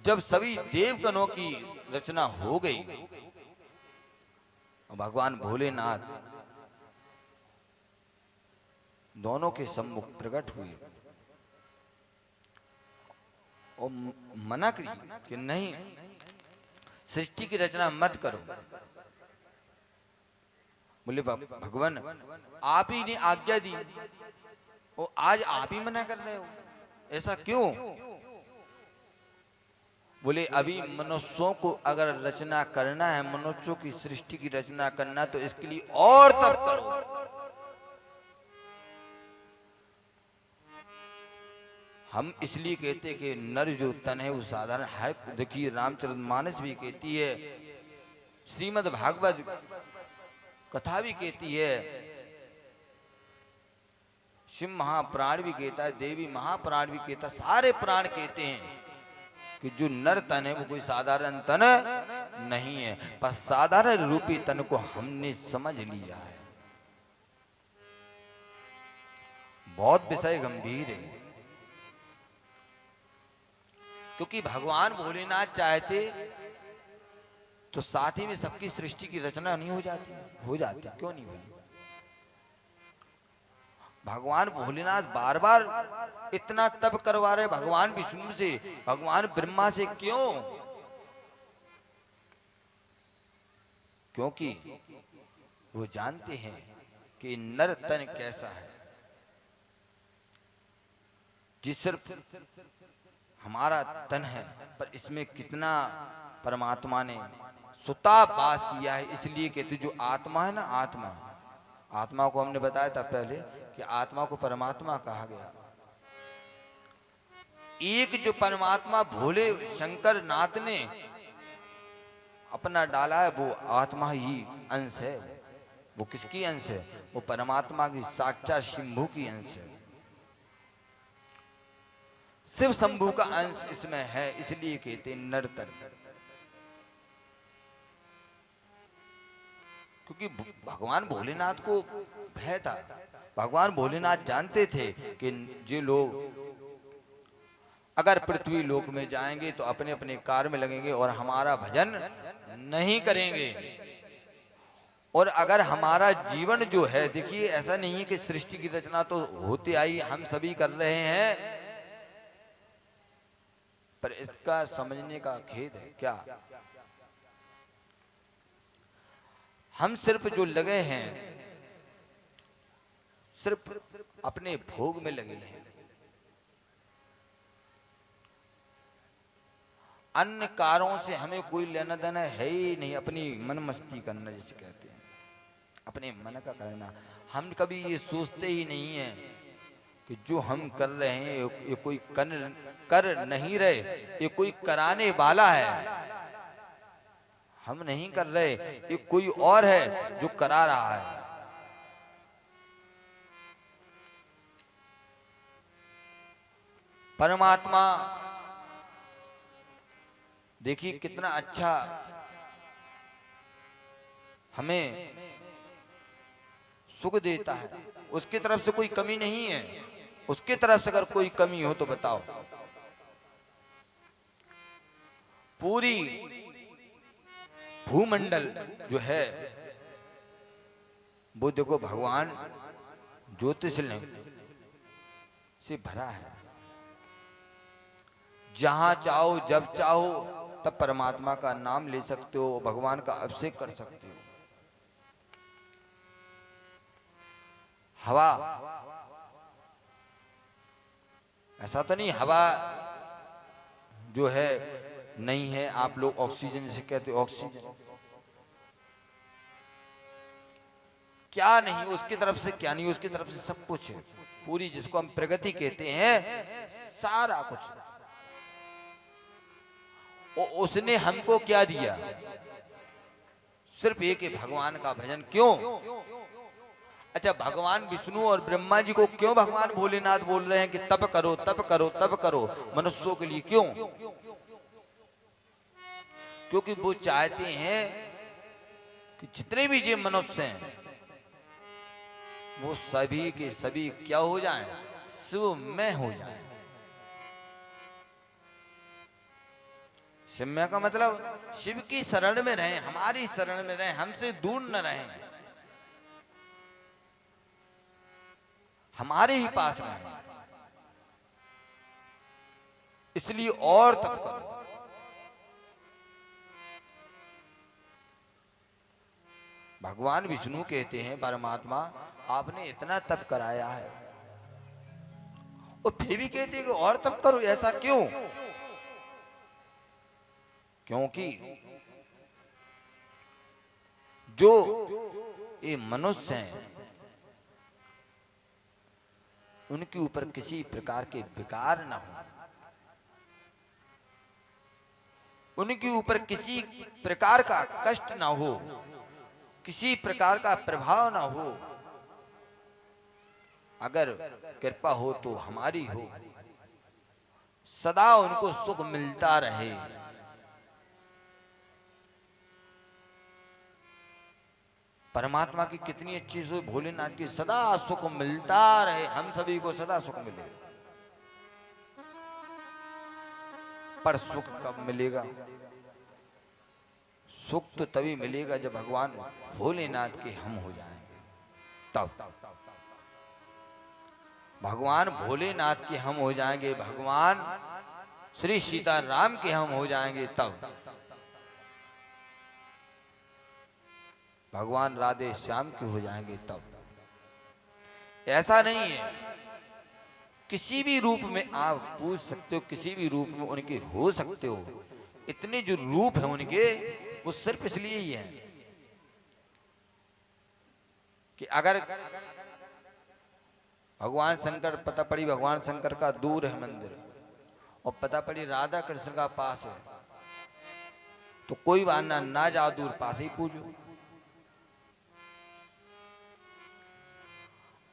जब सभी देवगणों की रचना हो गई, भगवान भोलेनाथ दोनों के सम्मुख प्रकट हुए और मना करी कि नहीं, सृष्टि की रचना मत करो। बोले भगवान आप ही ने आज्ञा दी और आज आप ही मना कर रहे हो, ऐसा क्यों? बोले अभी मनुष्यों को अगर रचना करना है, मनुष्यों की सृष्टि की रचना करना, तो इसके लिए और तप करो। हम इसलिए कहते हैं कि नर जो तन है वो साधारण है। देखिए रामचरितमानस भी कहती है, श्रीमद् भागवत कथा भी कहती है, शिव महाप्राण भी कहता है, देवी महाप्राण भी कहता है, सारे प्राण कहते हैं कि जो नर तन है वो कोई साधारण तन नहीं है, पर साधारण रूपी तन को हमने समझ लिया है। बहुत विषय गंभीर है, क्योंकि भगवान भोलेनाथ चाहते तो साथ ही में सबकी सृष्टि की रचना नहीं हो जाती? हो जाती, क्यों नहीं हुई? भगवान भोलेनाथ बार बार इतना तप करवा रहे भगवान विष्णु से, भगवान ब्रह्मा से, क्यों? क्योंकि वो जानते हैं कि नर तन कैसा है। जिस सिर्फ हमारा तन है, पर इसमें कितना परमात्मा ने सुता वास किया है। इसलिए कहते जो आत्मा है ना, आत्मा को हमने बताया था पहले कि आत्मा को परमात्मा कहा गया। एक जो परमात्मा भोले शंकर नाथ ने अपना डाला है, वो आत्मा ही अंश है। वो किसकी अंश है? वो परमात्मा की साक्षात शंभू की अंश है। शिव शंभू का अंश इसमें है, इसलिए कहते नरतन। क्योंकि भगवान भोलेनाथ को भय था। भगवान भोलेनाथ जानते थे कि जो लोग अगर पृथ्वी लोक में जाएंगे तो अपने अपने कार्य में लगेंगे और हमारा भजन नहीं करेंगे। और अगर हमारा जीवन जो है, देखिए ऐसा नहीं है कि सृष्टि की रचना तो होती आई, हम सभी कर रहे हैं, पर इसका समझने का खेद है क्या? हम सिर्फ जो लगे हैं, सिर्फ अपने भोग में लगे हैं, अन्य कारों से हमें कोई लेना देना है ही नहीं। अपनी मन मस्ती करना जिसे कहते हैं, अपने मन का करना। हम कभी ये सोचते ही नहीं है कि जो हम कर रहे हैं ये कोई कर नहीं रहे, ये कोई कराने वाला है। हम नहीं कर रहे, ये कोई और है जो करा रहा है। परमात्मा देखिए कितना अच्छा हमें सुख देता है, उसकी तरफ से कोई कमी नहीं है। उसकी तरफ से अगर कोई कमी हो तो बताओ। पूरी भूमंडल जो है वो देखो भगवान ज्योतिषलिंग से भरा है। जहां चाहो जब चाहो तब परमात्मा का नाम ले सकते हो, भगवान का अभिषेक कर सकते हो। हवा, ऐसा तो नहीं हवा जो है नहीं है। आप लोग ऑक्सीजन जिसे कहते हो, ऑक्सीजन क्या नहीं, उसकी तरफ से क्या नहीं, उसकी तरफ से सब कुछ है। पूरी जिसको हम प्रगति कहते हैं, सारा कुछ। और उसने हमको क्या दिया? सिर्फ एक ही, भगवान का भजन। क्यों? अच्छा, भगवान विष्णु और ब्रह्मा जी को क्यों भगवान भोलेनाथ बोल रहे हैं कि तप करो तप करो तप करो मनुष्यों के लिए? क्यों? क्योंकि वो चाहते हैं कि जितने भी ये मनुष्य हैं वो सभी के सभी क्या हो जाएं? शिवमय हो जाएं। शिम्य का मतलब शिव की शरण में रहें, हमारी शरण में रहें, हमसे दूर न रहें, हमारे ही पास रहें। इसलिए और तप करो। भगवान विष्णु कहते हैं, परमात्मा आपने इतना तप कराया है और फिर भी कहते हैं कि और तप करो, ऐसा क्यों? क्योंकि जो ये मनुष्य हैं उनके ऊपर किसी प्रकार के विकार ना हो, उनके ऊपर किसी प्रकार का कष्ट ना हो, किसी प्रकार का प्रभाव ना हो। अगर कृपा हो तो हमारी हो, सदा उनको सुख मिलता रहे। परमात्मा की कितनी अच्छी सोच, भोलेनाथ की सदा सुख मिलता रहे, हम सभी को सदा सुख मिले। पर सुख कब मिलेगा? सुख तो तभी मिलेगा जब भगवान भोलेनाथ के हम हो जाएंगे, तब भगवान भोलेनाथ के हम हो जाएंगे, भगवान श्री सीताराम के हम हो जाएंगे, तब भगवान राधे श्याम के हो जाएंगे, तब। ऐसा नहीं है, किसी भी रूप में आप पूछ सकते हो, किसी भी रूप में उनके हो सकते हो। इतने जो रूप है उनके, वो सिर्फ इसलिए ही है कि अगर भगवान शंकर, पता पड़ी भगवान शंकर का दूर है मंदिर और पता पड़ी राधा कृष्ण का पास है, तो कोई बात ना जाओ, दूर पास ही पूजो।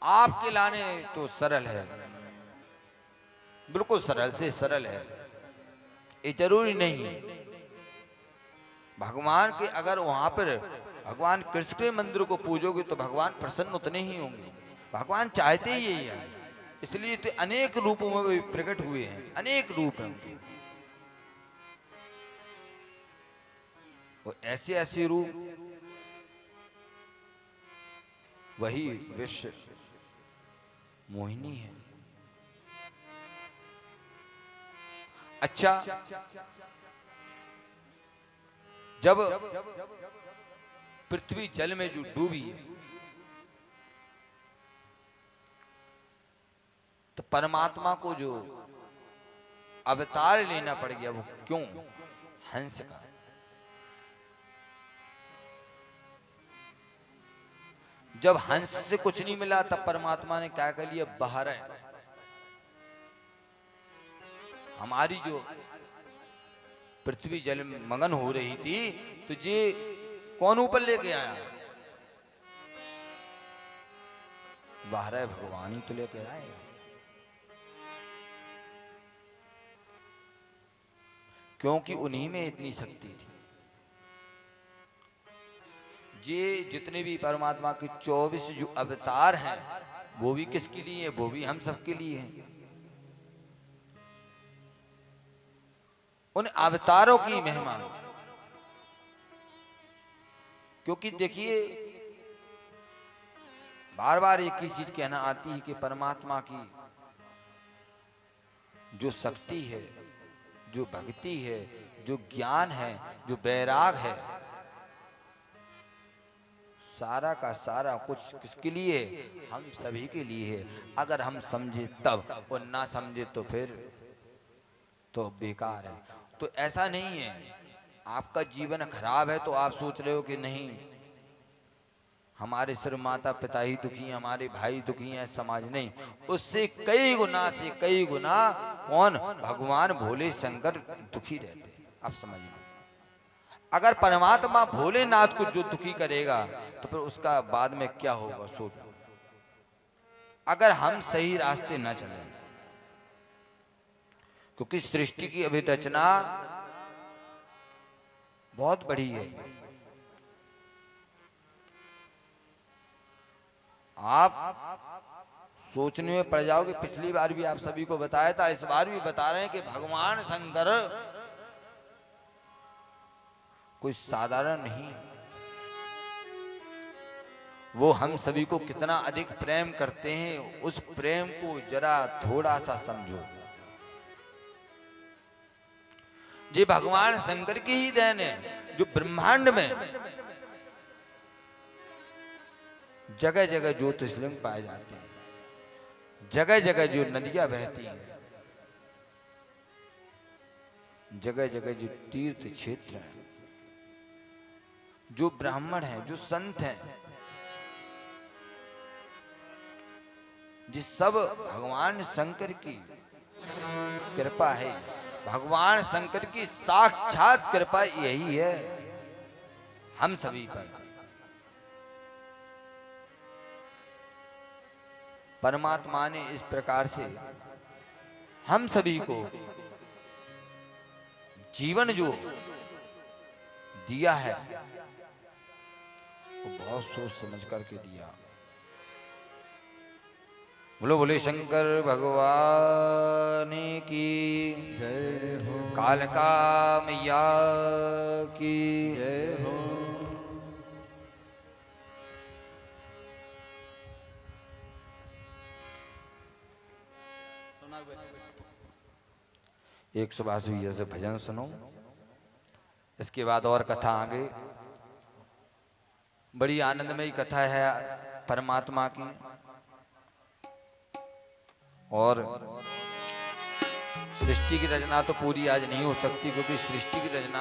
आपके लाने तो सरल है, बिल्कुल सरल से सरल है। ये जरूरी नहीं है भगवान के, अगर वहां पर भगवान कृष्ण के मंदिर को पूजोगे तो भगवान प्रसन्न उतने ही होंगे। भगवान चाहते ही यही है, इसलिए तो अनेक रूपों में भी प्रकट हुए हैं, अनेक रूप हैं उनके, और ऐसे ऐसे रूप वही विश्व मोहिनी है। अच्छा, जब पृथ्वी जल में जो डूबी तो परमात्मा को जो अवतार लेना पड़ गया, वो क्यों? हंस का। जब हंस से कुछ नहीं मिला तब परमात्मा ने क्या कर लिया? बाहर है। हमारी जो पृथ्वी जल में मगन हो रही थी, तो ये कौन ऊपर लेके आया? बाहर है, भगवान ही तो लेके आए। क्योंकि उन्हीं में इतनी शक्ति थी। ये जितने भी परमात्मा के 24 जो अवतार हैं, वो भी किसके लिए? वो भी हम सबके लिए हैं। उन अवतारों की महिमा, क्योंकि देखिए बार बार एक ही चीज कहना आती है कि परमात्मा की जो शक्ति है, जो भक्ति है, जो ज्ञान है, जो वैराग है, सारा का सारा कुछ किसके लिए? हम सभी के लिए है। अगर हम समझे तब, और ना समझे तो फिर तो बेकार है। तो ऐसा नहीं है आपका जीवन खराब है तो आप सोच रहे हो कि नहीं हमारे सिर्फ माता पिता ही दुखी हैं, हमारे भाई दुखी हैं, समाज नहीं। उससे कई गुना से कई गुना कौन? भगवान भोले शंकर दुखी रहते हैं। आप समझिए, अगर परमात्मा भोलेनाथ को जो दुखी करेगा तो फिर उसका बाद में क्या होगा? सोचो। अगर हम सही रास्ते न चलें, क्योंकि सृष्टि की अभिरचना बहुत बड़ी है। आप सोचने में पड़ जाओगे। पिछली बार भी आप सभी को बताया था, इस बार भी बता रहे हैं कि भगवान शंकर कोई साधारण नहीं। वो हम सभी को कितना अधिक प्रेम करते हैं, उस प्रेम को जरा थोड़ा सा समझो। ये भगवान शंकर की ही देन है, जो ब्रह्मांड में जगह जगह ज्योतिर्लिंग पाए जाते हैं, जगह जगह जो नदियां बहती हैं, जगह जगह जो तीर्थ क्षेत्र हैं, जो ब्राह्मण हैं, जो संत हैं, जिस सब भगवान शंकर की कृपा है। भगवान शंकर की साक्षात कृपा यही है हम सभी पर। परमात्मा ने इस प्रकार से हम सभी को जीवन जो दिया है वो बहुत सोच समझ करके दिया। बोलो बोले शंकर भगवान की जय हो। कालका मैया की जय हो। एक सुभाष भैया से भजन सुनो, इसके बाद और कथा आगे। बड़ी आनंदमयी कथा है परमात्मा की। और सृष्टि की रचना तो पूरी आज नहीं हो सकती, क्योंकि सृष्टि की रचना